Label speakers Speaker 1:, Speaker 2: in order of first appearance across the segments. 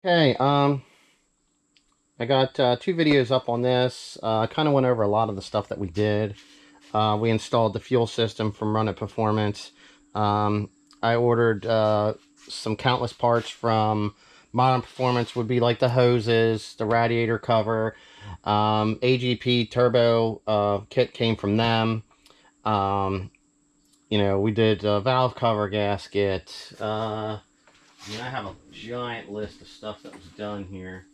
Speaker 1: Okay, I got two videos up on this. I kind of went over a lot of the stuff that we did. We installed the fuel system from Run It Performance. I ordered some countless parts from Modern Performance, would be like the hoses, the radiator cover, AGP turbo kit came from them. Um, we did a valve cover gasket. I have a giant list of stuff that was done here.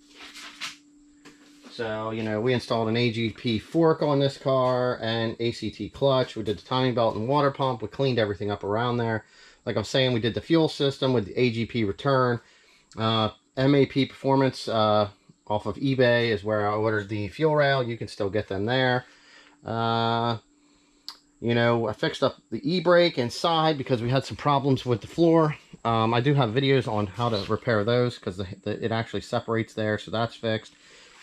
Speaker 1: So, we installed an AGP fork on this car and ACT clutch. We did the timing belt and water pump. We cleaned everything up around there. Like I'm saying, we did the fuel system with the AGP return. MAP Performance off of eBay is where I ordered the fuel rail. You can still get them there. I fixed up the e-brake inside because we had some problems with the floor. I do have videos on how to repair those because it actually separates there, so that's fixed.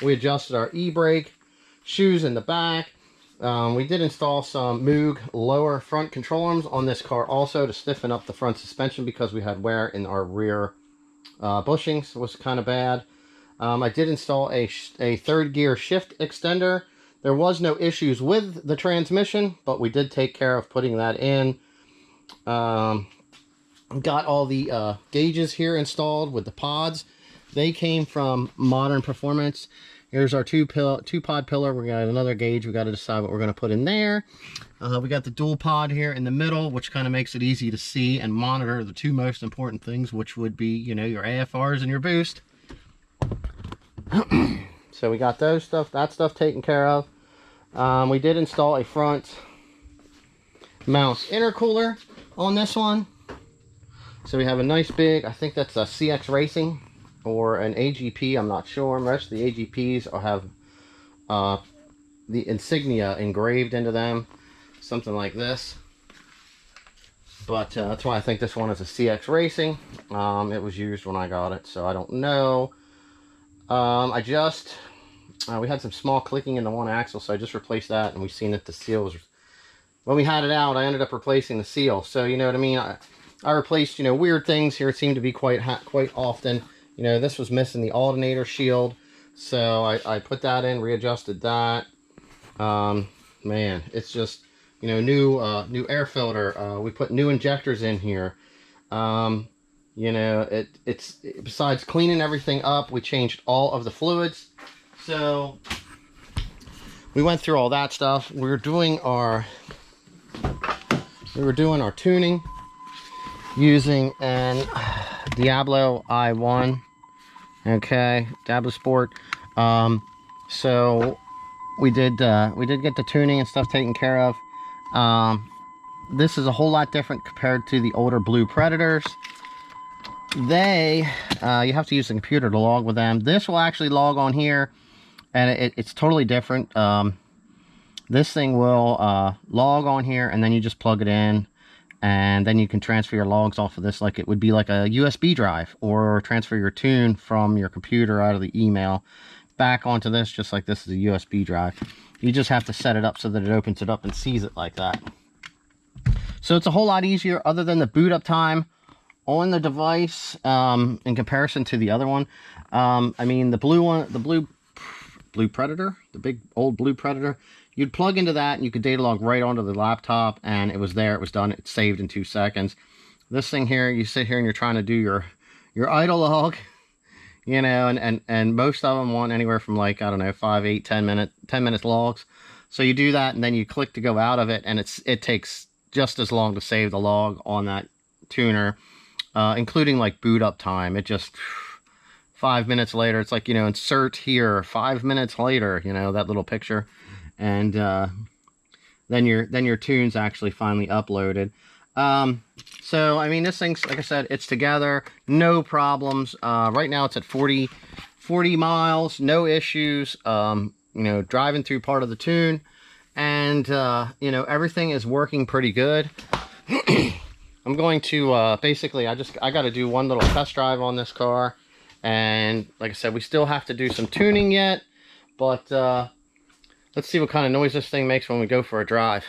Speaker 1: We adjusted our e-brake, shoes in the back. We did install some Moog lower front control arms on this car also to stiffen up the front suspension because we had wear in our rear bushings. It was kind of bad. I did install a third gear shift extender. There was no issues with the transmission, but we did take care of putting that in. Got all the gauges here installed with the pods. They came from Modern Performance. Here's our two pod pillar. We got another gauge. We got to decide what we're going to put in there. We got the dual pod here in the middle, which kind of makes it easy to see and monitor the two most important things, which would be, your AFRs and your boost. So we got that stuff taken care of. We did install a front mount intercooler on this one. So we have a nice big, I think that's a CX Racing or an AGP, I'm not sure. Most of the AGPs have the insignia engraved into them, something like this. But that's why I think this one is a CX Racing. It was used when I got it, so I don't know. We had some small clicking in the one axle, so I just replaced that, and we've seen that the seal was, when we had it out, I ended up replacing the seal. So, you know what I mean? I replaced, weird things here. It seemed to be quite often. This was missing the alternator shield, so I put that in, readjusted that. Man, it's just, new air filter. We put new injectors in here. It's besides cleaning everything up, we changed all of the fluids. So we went through all that stuff. We were doing our tuning using an Diablo i1. Okay, Diablo Sport. So we did get the tuning and stuff taken care of. This is a whole lot different compared to the older Blue Predators. You have to use the computer to log with them. This will actually log on here, and it's totally different. This thing will log on here, and then you just plug it in, and then you can transfer your logs off of this like it would be like a USB drive, or transfer your tune from your computer out of the email back onto this, just like this is a USB drive. You just have to set it up so that it opens it up and sees it like that. So it's a whole lot easier other than the boot up time on the device in comparison to the other one. I mean, the blue one, the Blue Predator, the big old Blue Predator, you'd plug into that and you could data log right onto the laptop, and it was there, it was done, it saved in 2 seconds. This thing here, you sit here and you're trying to do your idle log, and most of them want anywhere from, like, I don't know, 5, 8, 10 minutes logs. So you do that, and then you click to go out of it, and it takes just as long to save the log on that tuner, including like boot up time. It just 5 minutes later, it's like, insert here 5 minutes later, that little picture, and then your tune's actually finally uploaded. So I mean, this thing's, like I said, it's together, no problems. Right now it's at 40 miles, no issues. Driving through part of the tune, and everything is working pretty good. I'm going to basically, I got to do one little test drive on this car, and like I said, we still have to do some tuning yet, but let's see what kind of noise this thing makes when we go for a drive.